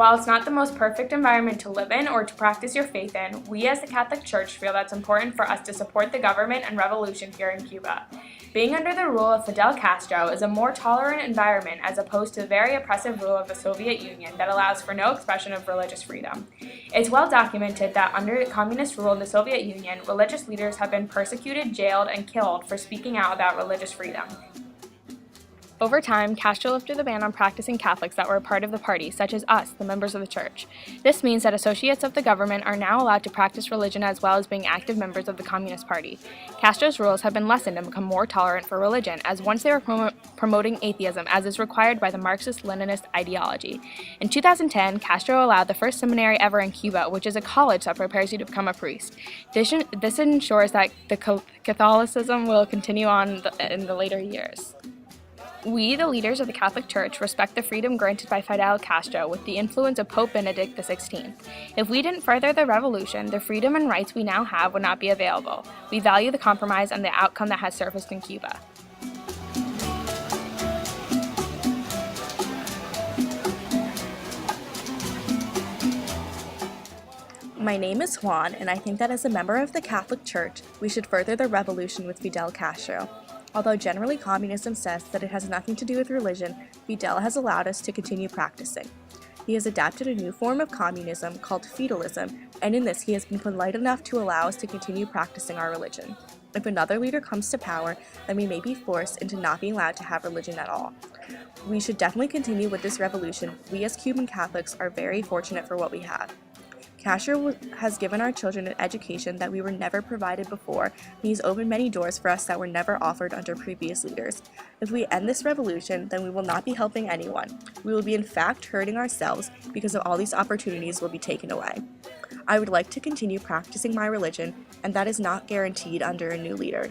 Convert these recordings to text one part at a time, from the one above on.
While it's not the most perfect environment to live in or to practice your faith in, we as the Catholic Church feel that's important for us to support the government and revolution here in Cuba. Being under the rule of Fidel Castro is a more tolerant environment as opposed to the very oppressive rule of the Soviet Union that allows for no expression of religious freedom. It's well documented that under communist rule in the Soviet Union, religious leaders have been persecuted, jailed, and killed for speaking out about religious freedom. Over time, Castro lifted the ban on practicing Catholics that were a part of the party, such as us, the members of the church. This means that associates of the government are now allowed to practice religion as well as being active members of the Communist Party. Castro's rules have been lessened and become more tolerant for religion, as once they were promoting atheism, as is required by the Marxist-Leninist ideology. In 2010, Castro allowed the first seminary ever in Cuba, which is a college that prepares you to become a priest. This ensures that the Catholicism will continue on in the later years. We, the leaders of the Catholic Church, respect the freedom granted by Fidel Castro with the influence of Pope Benedict XVI. If we didn't further the revolution, the freedom and rights we now have would not be available. We value the compromise and the outcome that has surfaced in Cuba. My name is Juan, and I think that as a member of the Catholic Church, we should further the revolution with Fidel Castro. Although generally communism says that it has nothing to do with religion, Fidel has allowed us to continue practicing. He has adapted a new form of communism called feudalism, and in this he has been polite enough to allow us to continue practicing our religion. If another leader comes to power, then we may be forced into not being allowed to have religion at all. We should definitely continue with this revolution. We as Cuban Catholics are very fortunate for what we have. Castro has given our children an education that we were never provided before, and he's opened many doors for us that were never offered under previous leaders. If we end this revolution, then we will not be helping anyone. We will be in fact hurting ourselves because of all these opportunities will be taken away. I would like to continue practicing my religion, and that is not guaranteed under a new leader.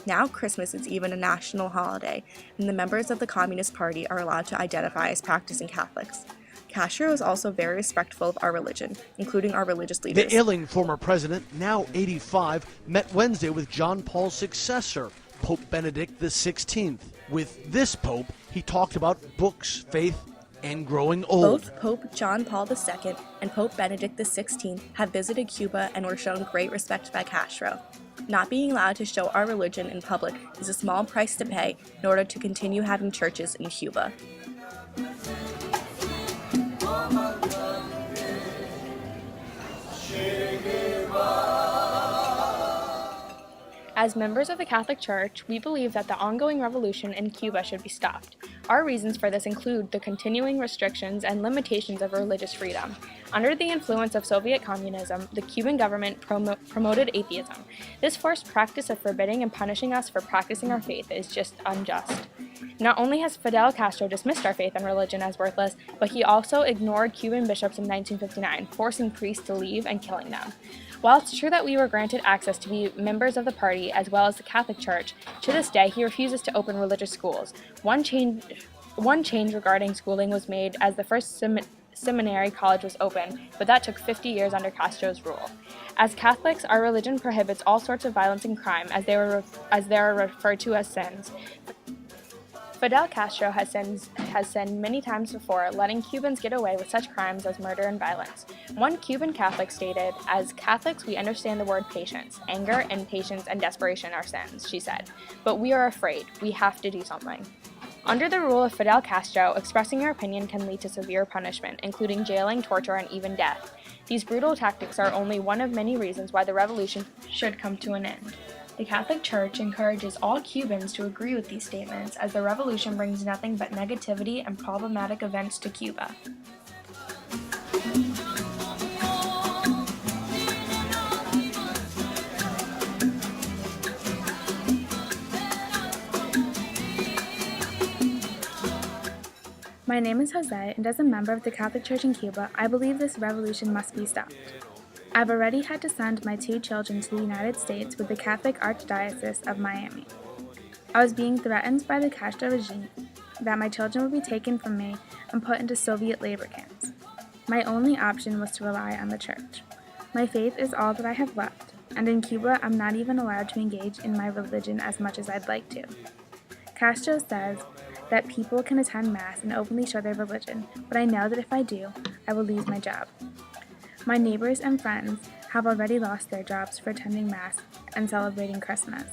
Now Christmas is even a national holiday, and the members of the Communist Party are allowed to identify as practicing Catholics. Castro is also very respectful of our religion, including our religious leaders. The ailing former president, now 85, met Wednesday with John Paul's successor, Pope Benedict XVI. With this pope, he talked about books, faith, and growing old. Both Pope John Paul II and Pope Benedict XVI have visited Cuba and were shown great respect by Castro. Not being allowed to show our religion in public is a small price to pay in order to continue having churches in Cuba. As members of the Catholic Church, we believe that the ongoing revolution in Cuba should be stopped. Our reasons for this include the continuing restrictions and limitations of religious freedom. Under the influence of Soviet communism, the Cuban government promoted atheism. This forced practice of forbidding and punishing us for practicing our faith is just unjust. Not only has Fidel Castro dismissed our faith and religion as worthless, but he also ignored Cuban bishops in 1959, forcing priests to leave and killing them. While it's true that we were granted access to be members of the party as well as the Catholic Church, to this day he refuses to open religious schools. One change regarding schooling was made as the first seminary college was opened, but that took 50 years under Castro's rule. As Catholics, our religion prohibits all sorts of violence and crime as they are referred to as sins. Fidel Castro has sinned many times before, letting Cubans get away with such crimes as murder and violence. One Cuban Catholic stated, "As Catholics, we understand the word patience. Anger, impatience, and desperation are sins," she said. "But we are afraid. We have to do something." Under the rule of Fidel Castro, expressing your opinion can lead to severe punishment, including jailing, torture, and even death. These brutal tactics are only one of many reasons why the revolution should come to an end. The Catholic Church encourages all Cubans to agree with these statements, as the revolution brings nothing but negativity and problematic events to Cuba. My name is Jose, and as a member of the Catholic Church in Cuba, I believe this revolution must be stopped. I've already had to send my 2 children to the United States with the Catholic Archdiocese of Miami. I was being threatened by the Castro regime that my children would be taken from me and put into Soviet labor camps. My only option was to rely on the church. My faith is all that I have left, and in Cuba I'm not even allowed to engage in my religion as much as I'd like to. Castro says that people can attend Mass and openly show their religion, but I know that if I do, I will lose my job. My neighbors and friends have already lost their jobs for attending Mass and celebrating Christmas.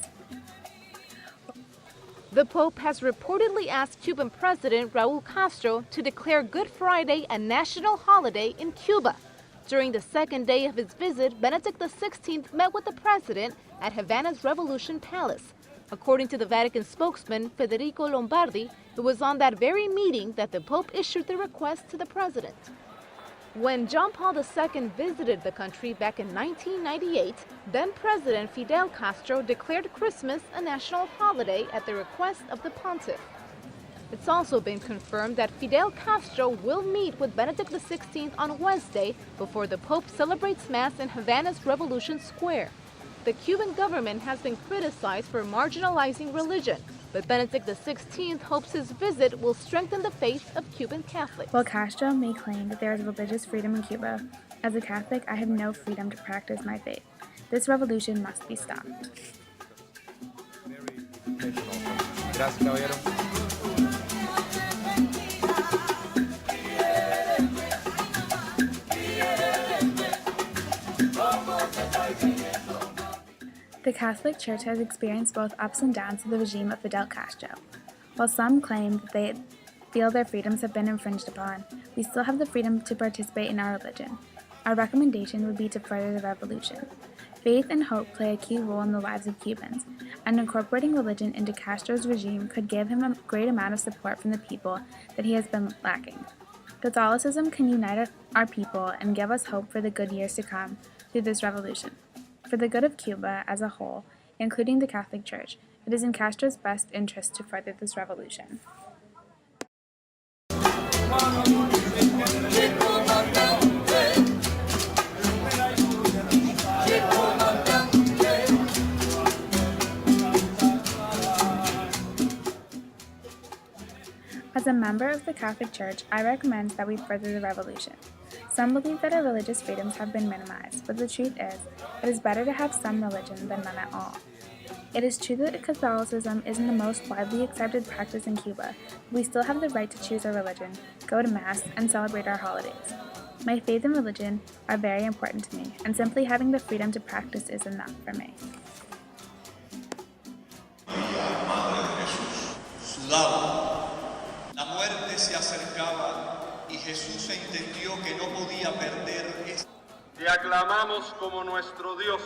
The Pope has reportedly asked Cuban President Raúl Castro to declare Good Friday a national holiday in Cuba. During the second day of his visit, Benedict XVI met with the president at Havana's Revolution Palace. According to the Vatican spokesman Federico Lombardi, it was on that very meeting that the Pope issued the request to the president. When John Paul II visited the country back in 1998, then-President Fidel Castro declared Christmas a national holiday at the request of the pontiff. It's also been confirmed that Fidel Castro will meet with Benedict XVI on Wednesday before the Pope celebrates Mass in Havana's Revolution Square. The Cuban government has been criticized for marginalizing religion, but Benedict XVI hopes his visit will strengthen the faith of Cuban Catholics. While Castro may claim that there is religious freedom in Cuba, as a Catholic, I have no freedom to practice my faith. This revolution must be stopped. Gracias, caballero. The Catholic Church has experienced both ups and downs of the regime of Fidel Castro. While some claim that they feel their freedoms have been infringed upon, we still have the freedom to participate in our religion. Our recommendation would be to further the revolution. Faith and hope play a key role in the lives of Cubans, and incorporating religion into Castro's regime could give him a great amount of support from the people that he has been lacking. Catholicism can unite our people and give us hope for the good years to come through this revolution. For the good of Cuba as a whole, including the Catholic Church, it is in Castro's best interest to further this revolution. As a member of the Catholic Church, I recommend that we further the revolution. Some believe that our religious freedoms have been minimized, but the truth is, it is better to have some religion than none at all. It is true that Catholicism isn't the most widely accepted practice in Cuba, but we still have the right to choose our religion, go to Mass, and celebrate our holidays. My faith and religion are very important to me, and simply having the freedom to practice is enough for me. La muerte se acercaba y Jesús entendió que no podía perder esto. Te aclamamos como nuestro Dios.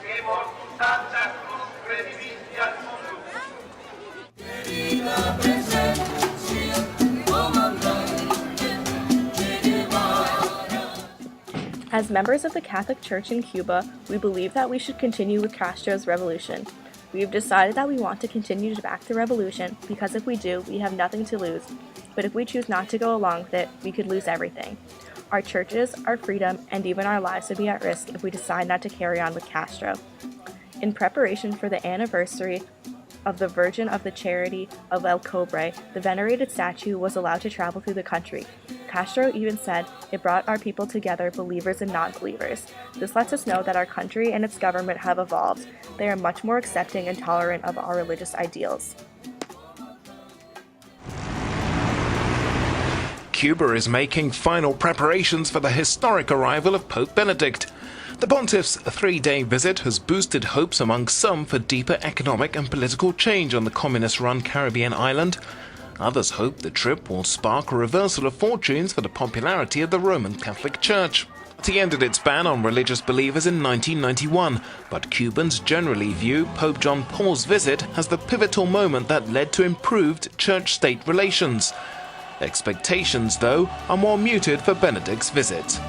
Que por tu santa cruz redimiste al mundo. As members of the Catholic Church in Cuba, we believe that we should continue with Castro's revolution. We have decided that we want to continue to back the revolution because if we do, we have nothing to lose. But if we choose not to go along with it, we could lose everything. Our churches, our freedom, and even our lives would be at risk if we decide not to carry on with Castro. In preparation for the anniversary of the Virgin of the Charity of El Cobre, the venerated statue was allowed to travel through the country. Castro even said it brought our people together, believers and non-believers. This lets us know that our country and its government have evolved. They are much more accepting and tolerant of our religious ideals. Cuba is making final preparations for the historic arrival of Pope Benedict. The pontiff's 3-day visit has boosted hopes among some for deeper economic and political change on the communist-run Caribbean island. Others hope the trip will spark a reversal of fortunes for the popularity of the Roman Catholic Church. It ended its ban on religious believers in 1991, but Cubans generally view Pope John Paul's visit as the pivotal moment that led to improved church-state relations. Expectations, though, are more muted for Benedict's visit.